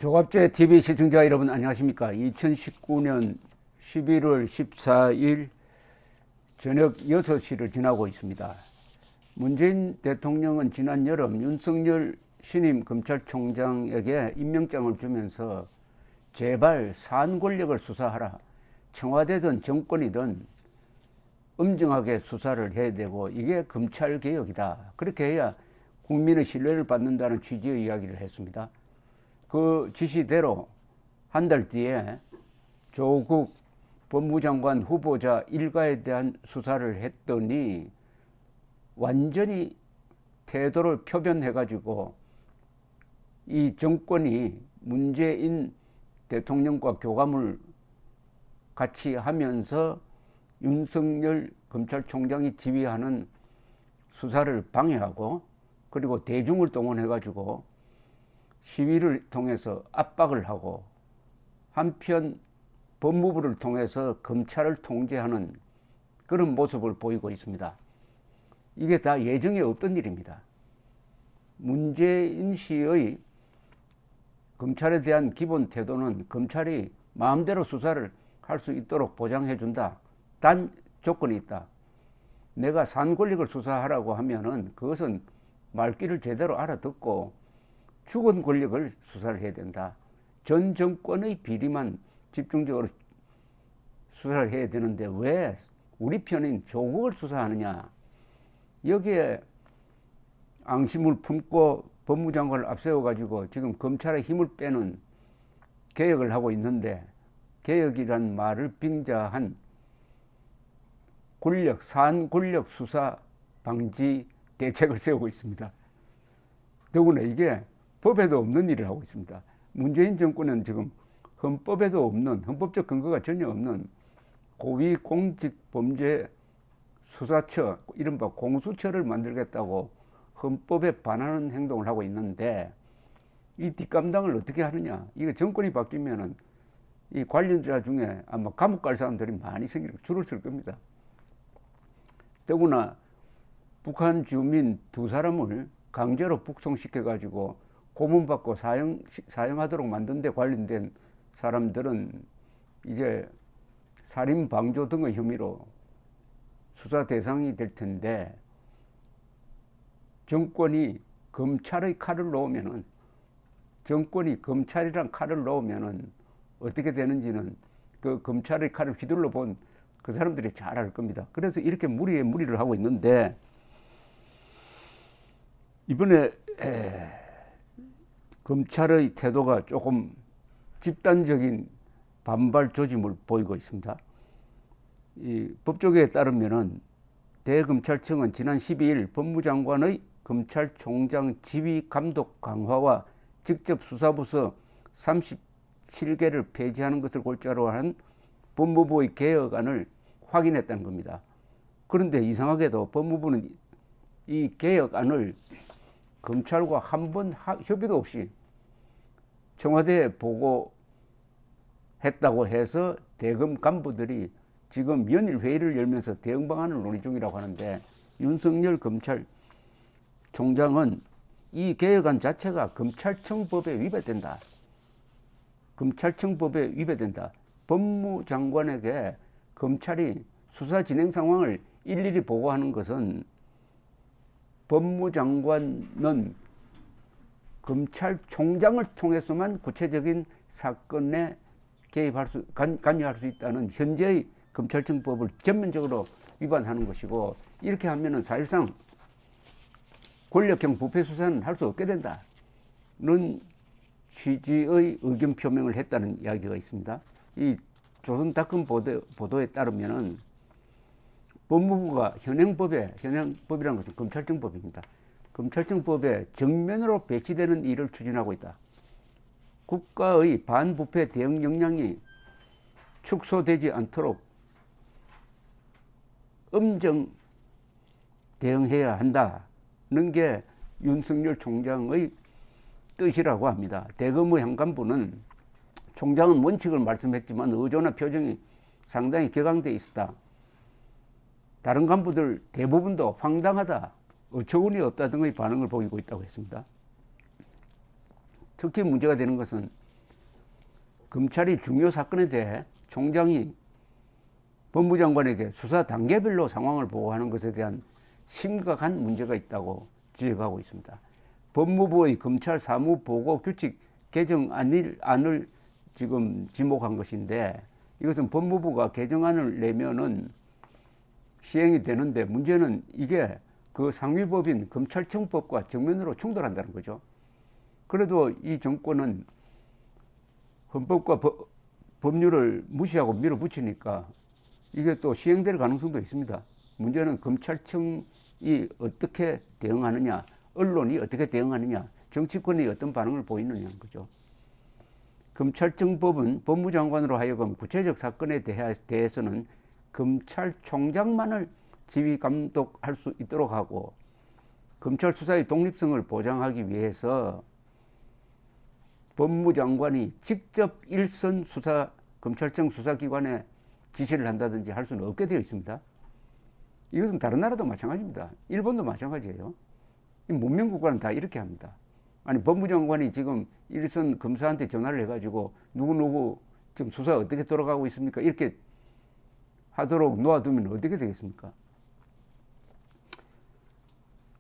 조갑제 TV 시청자 여러분 안녕하십니까? 2019년 11월 14일 저녁 6시를 지나고 있습니다. 문재인 대통령은 지난 여름 윤석열 신임 검찰총장에게 임명장을 주면서 제발 사안 권력을 수사하라. 청와대든 정권이든 엄정하게 수사를 해야 되고 이게 검찰개혁이다. 그렇게 해야 국민의 신뢰를 받는다는 취지의 이야기를 했습니다. 그 지시대로 한 달 뒤에 조국 법무장관 후보자 일가에 대한 수사를 했더니 완전히 태도를 표변해가지고 이 정권이 문재인 대통령과 교감을 같이 하면서 윤석열 검찰총장이 지휘하는 수사를 방해하고 그리고 대중을 동원해가지고 시위를 통해서 압박을 하고 한편 법무부를 통해서 검찰을 통제하는 그런 모습을 보이고 있습니다. 이게 다 예정에 없던 일입니다. 문재인 씨의 검찰에 대한 기본 태도는 검찰이 마음대로 수사를 할 수 있도록 보장해 준다. 단 조건이 있다. 내가 산 권력을 수사하라고 하면은 그것은 말귀를 제대로 알아듣고 죽은 권력을 수사를 해야 된다. 전 정권의 비리만 집중적으로 수사를 해야 되는데 왜 우리 편인 조국을 수사하느냐. 여기에 앙심을 품고 법무장관을 앞세워가지고 지금 검찰의 힘을 빼는 개혁을 하고 있는데 개혁이란 말을 빙자한 사안 권력 수사 방지 대책을 세우고 있습니다. 더구나 이게 법에도 없는 일을 하고 있습니다. 문재인 정권은 지금 헌법에도 없는, 헌법적 근거가 전혀 없는 고위공직범죄수사처, 이른바 공수처를 만들겠다고 헌법에 반하는 행동을 하고 있는데 이 뒷감당을 어떻게 하느냐. 이거 정권이 바뀌면은 이 관련자 중에 아마 감옥 갈 사람들이 많이 줄을 설 겁니다. 더구나 북한 주민 2사람을 강제로 북송시켜가지고 고문받고 사형하도록 만든 데 관련된 사람들은 이제 살인 방조 등의 혐의로 수사 대상이 될 텐데 정권이 검찰의 칼을 놓으면은 정권이 검찰이란 칼을 놓으면은 어떻게 되는지는 그 검찰의 칼을 휘둘러 본 그 사람들이 잘 알 겁니다. 그래서 이렇게 무리에 무리를 하고 있는데 이번에 검찰의 태도가 조금 집단적인 반발 조짐을 보이고 있습니다. 이 법조계에 따르면은 대검찰청은 지난 12일 법무장관의 검찰총장 지휘 감독 강화와 직접 수사부서 37개를 폐지하는 것을 골자로 한 법무부의 개혁안을 확인했다는 겁니다. 그런데 이상하게도 법무부는 이 개혁안을 검찰과 한 번 협의도 없이 청와대에 보고했다고 해서 대검 간부들이 지금 연일 회의를 열면서 대응 방안을 논의 중이라고 하는데 윤석열 검찰총장은 이 개혁안 자체가 검찰청법에 위배된다. 검찰청법에 위배된다. 법무장관에게 검찰이 수사 진행 상황을 일일이 보고하는 것은 법무장관은 검찰총장을 통해서만 구체적인 사건에 관여할 수 있다는 현재의 검찰청법을 전면적으로 위반하는 것이고 이렇게 하면은 사실상 권력형 부패 수사는 할 수 없게 된다는 취지의 의견 표명을 했다는 이야기가 있습니다. 이 조선닷컴 보도에 따르면은 법무부가 현행법이라는 것은 검찰청법입니다. 검찰청법에 정면으로 배치되는 일을 추진하고 있다. 국가의 반부패 대응 역량이 축소되지 않도록 엄정 대응해야 한다는 게 윤석열 총장의 뜻이라고 합니다. 대검의 한 간부는 총장은 원칙을 말씀했지만 의도나 표정이 상당히 격앙돼 있었다. 다른 간부들 대부분도 황당하다, 어처구니 없다 등의 반응을 보이고 있다고 했습니다. 특히 문제가 되는 것은 검찰이 중요 사건에 대해 총장이 법무장관에게 수사 단계별로 상황을 보고하는 것에 대한 심각한 문제가 있다고 지적하고 있습니다. 법무부의 검찰 사무보고 규칙 개정안을 지금 지목한 것인데, 이것은 법무부가 개정안을 내면은 시행이 되는데, 문제는 이게 그 상위법인 검찰청법과 정면으로 충돌한다는 거죠. 그래도 이 정권은 헌법과 법률을 무시하고 밀어붙이니까 이게 또 시행될 가능성도 있습니다. 문제는 검찰청이 어떻게 대응하느냐, 언론이 어떻게 대응하느냐, 정치권이 어떤 반응을 보이느냐는 거죠. 검찰청법은 법무장관으로 하여금 구체적 사건에 대해서는 검찰총장만을 지휘 감독할 수 있도록 하고, 검찰 수사의 독립성을 보장하기 위해서 법무장관이 직접 일선 검찰청 수사기관에 지시를 한다든지 할 수는 없게 되어 있습니다. 이것은 다른 나라도 마찬가지입니다. 일본도 마찬가지예요. 문명국가는 다 이렇게 합니다. 아니, 법무장관이 지금 일선 검사한테 전화를 해가지고 누구누구 지금 수사 어떻게 돌아가고 있습니까? 이렇게 하도록 놓아두면 어떻게 되겠습니까?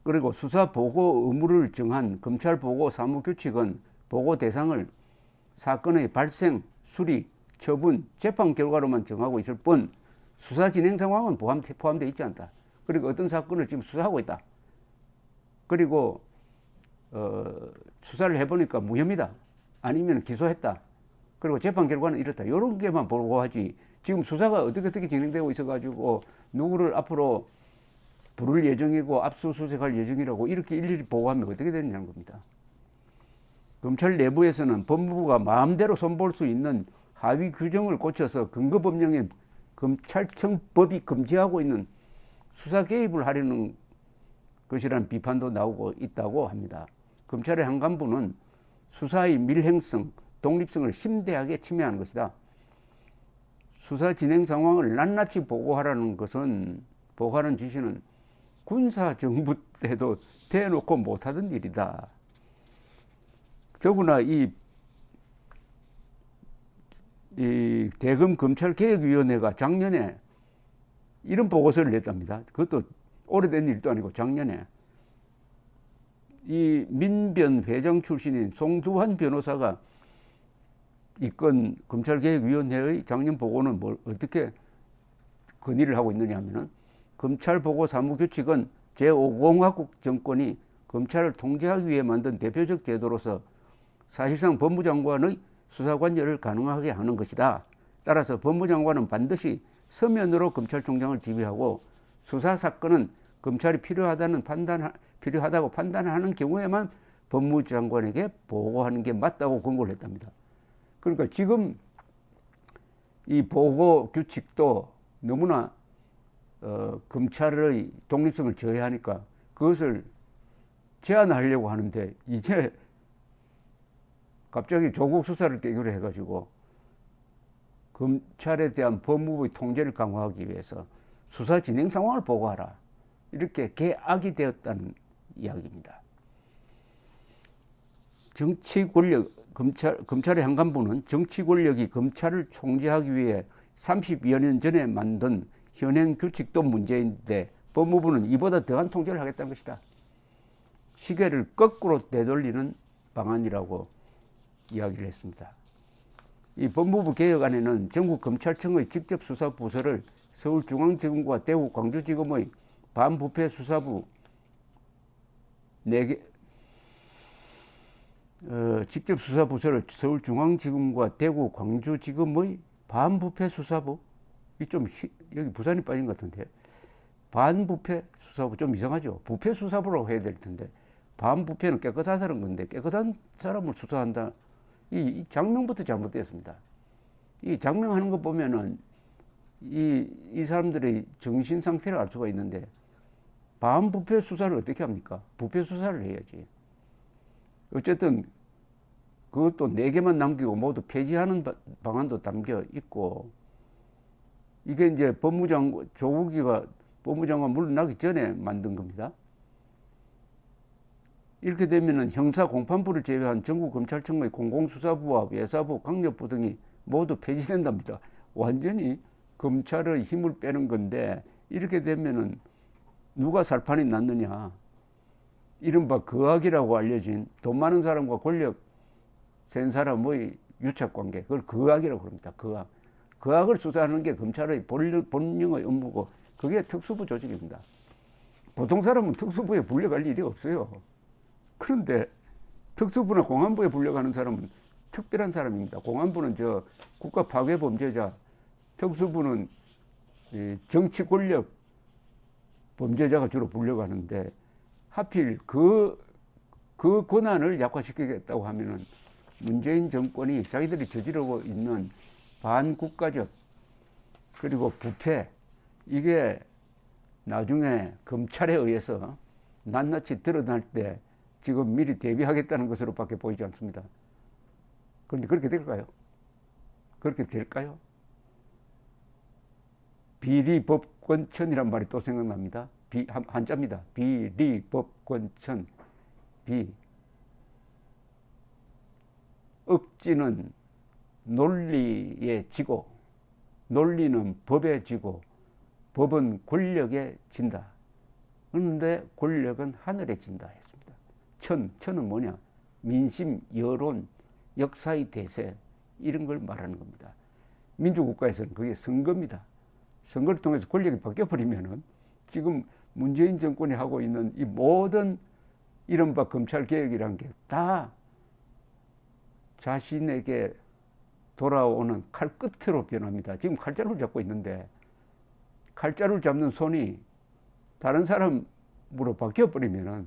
그리고 수사 보고 의무를 정한 검찰 보고 사무규칙은 보고 대상을 사건의 발생, 수리, 처분, 재판 결과로만 정하고 있을 뿐 수사 진행 상황은 포함되어 있지 않다. 그리고 어떤 사건을 지금 수사하고 있다. 그리고 수사를 해보니까 무혐의다. 아니면 기소했다. 그리고 재판 결과는 이렇다. 이런 게만 보고하지. 지금 수사가 어떻게 진행되고 있어가지고 누구를 앞으로 부를 예정이고 압수수색할 예정이라고 이렇게 일일이 보고하면 어떻게 되느냐는 겁니다. 검찰 내부에서는 법무부가 마음대로 손볼 수 있는 하위 규정을 고쳐서 근거법령인 검찰청법이 금지하고 있는 수사 개입을 하려는 것이라는 비판도 나오고 있다고 합니다. 검찰의 한 간부는 수사의 밀행성, 독립성을 심대하게 침해하는 것이다. 수사 진행 상황을 낱낱이 보고하라는 지시는 군사정부 때도 대놓고 못하던 일이다. 더구나 이 대검 검찰개혁위원회가 작년에 이런 보고서를 냈답니다. 그것도 오래된 일도 아니고 작년에 이 민변 회장 출신인 송두환 변호사가 이건 검찰개혁위원회의 작년 보고는 어떻게 건의를 하고 있느냐 하면은, 검찰보고 사무규칙은 제5공화국 정권이 검찰을 통제하기 위해 만든 대표적 제도로서 사실상 법무장관의 수사관여를 가능하게 하는 것이다. 따라서 법무장관은 반드시 서면으로 검찰총장을 지휘하고 수사사건은 검찰이 필요하다고 판단하는 경우에만 법무장관에게 보고하는 게 맞다고 권고를 했답니다. 그러니까 지금 이 보고 규칙도 너무나 검찰의 독립성을 저해하니까 그것을 제한하려고 하는데, 이제 갑자기 조국 수사를 계기로 해가지고 검찰에 대한 법무부의 통제를 강화하기 위해서 수사 진행 상황을 보고하라, 이렇게 개악이 되었다는 이야기입니다. 정치 권력, 검찰의 한 간부는 정치 권력이 검찰을 총재하기 위해 30여 년 전에 만든 현행 규칙도 문제인데 법무부는 이보다 더한 통제를 하겠다는 것이다. 시계를 거꾸로 되돌리는 방안이라고 이야기를 했습니다. 이 법무부 개혁안에는 전국 검찰청의 직접 수사 부서를 서울중앙지검과 대구 광주지검의 반부패 수사부 4개, 직접 수사 부서를 서울중앙지검과 대구 광주지검의 반부패 수사부, 여기 부산이 빠진 것 같은데, 반부패 수사부 좀 이상하죠. 부패 수사부라고 해야 될 텐데 반부패는 깨끗하다는 건데 깨끗한 사람을 수사한다. 이 장명부터 잘못됐습니다. 이 장명하는 거 보면은 이 사람들의 정신 상태를 알 수가 있는데, 반부패 수사를 어떻게 합니까? 부패 수사를 해야지. 어쨌든 그것도 4개만 남기고 모두 폐지하는 방안도 담겨 있고, 이게 이제 조국이가 법무장관 물러나기 전에 만든 겁니다. 이렇게 되면은 형사 공판부를 제외한 전국 검찰청의 공공수사부와 외사부, 강력부 등이 모두 폐지된답니다. 완전히 검찰의 힘을 빼는 건데, 이렇게 되면은 누가 살판이 났느냐? 이른바 거악이라고 알려진 돈 많은 사람과 권력 센 사람의 유착관계, 그걸 거악이라고 합니다. 거악. 거악을 수사하는 게 검찰의 본령의 업무고, 그게 특수부 조직입니다. 보통 사람은 특수부에 불려갈 일이 없어요. 그런데 특수부나 공안부에 불려가는 사람은 특별한 사람입니다. 공안부는 저 국가 파괴 범죄자, 특수부는 정치 권력 범죄자가 주로 불려가는데, 하필 그 권한을 약화시키겠다고 하면은 문재인 정권이 자기들이 저지르고 있는 반국가적 그리고 부패, 이게 나중에 검찰에 의해서 낱낱이 드러날 때 지금 미리 대비하겠다는 것으로밖에 보이지 않습니다. 그런데 그렇게 될까요? 그렇게 될까요? 비리법권천이란 말이 또 생각납니다. 한자입니다. 비리법권천. 억지는 논리에 지고, 논리는 법에 지고, 법은 권력에 진다. 그런데 권력은 하늘에 진다 했습니다. 천은 뭐냐? 민심, 여론, 역사의 대세, 이런 걸 말하는 겁니다. 민주국가에서는 그게 선거입니다. 선거를 통해서 권력이 바뀌어버리면은 지금 문재인 정권이 하고 있는 이 모든 이른바 검찰개혁이라는 게 다 자신에게 돌아오는 칼끝으로 변합니다. 지금 칼자루를 잡고 있는데, 칼자루를 잡는 손이 다른 사람으로 바뀌어버리면은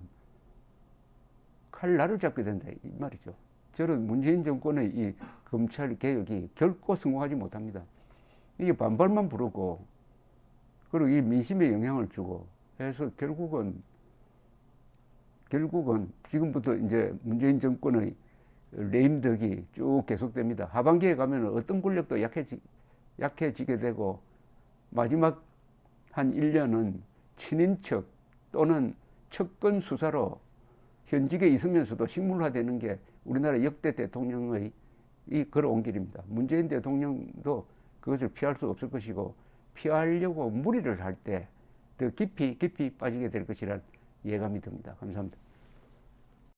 칼날을 잡게 된다, 이 말이죠. 저는 문재인 정권의 이 검찰 개혁이 결코 성공하지 못합니다. 이게 반발만 부르고, 그리고 이 민심에 영향을 주고 해서 결국은 지금부터 이제 문재인 정권의 레임덕이 쭉 계속됩니다. 하반기에 가면 어떤 권력도 약해지게 되고, 마지막 한 1년은 친인척 또는 척건 수사로 현직에 있으면서도 식물화되는 게 우리나라 역대 대통령의 이 걸어온 길입니다. 문재인 대통령도 그것을 피할 수 없을 것이고, 피하려고 무리를 할 때 더 깊이 빠지게 될 것이란 예감이 듭니다. 감사합니다.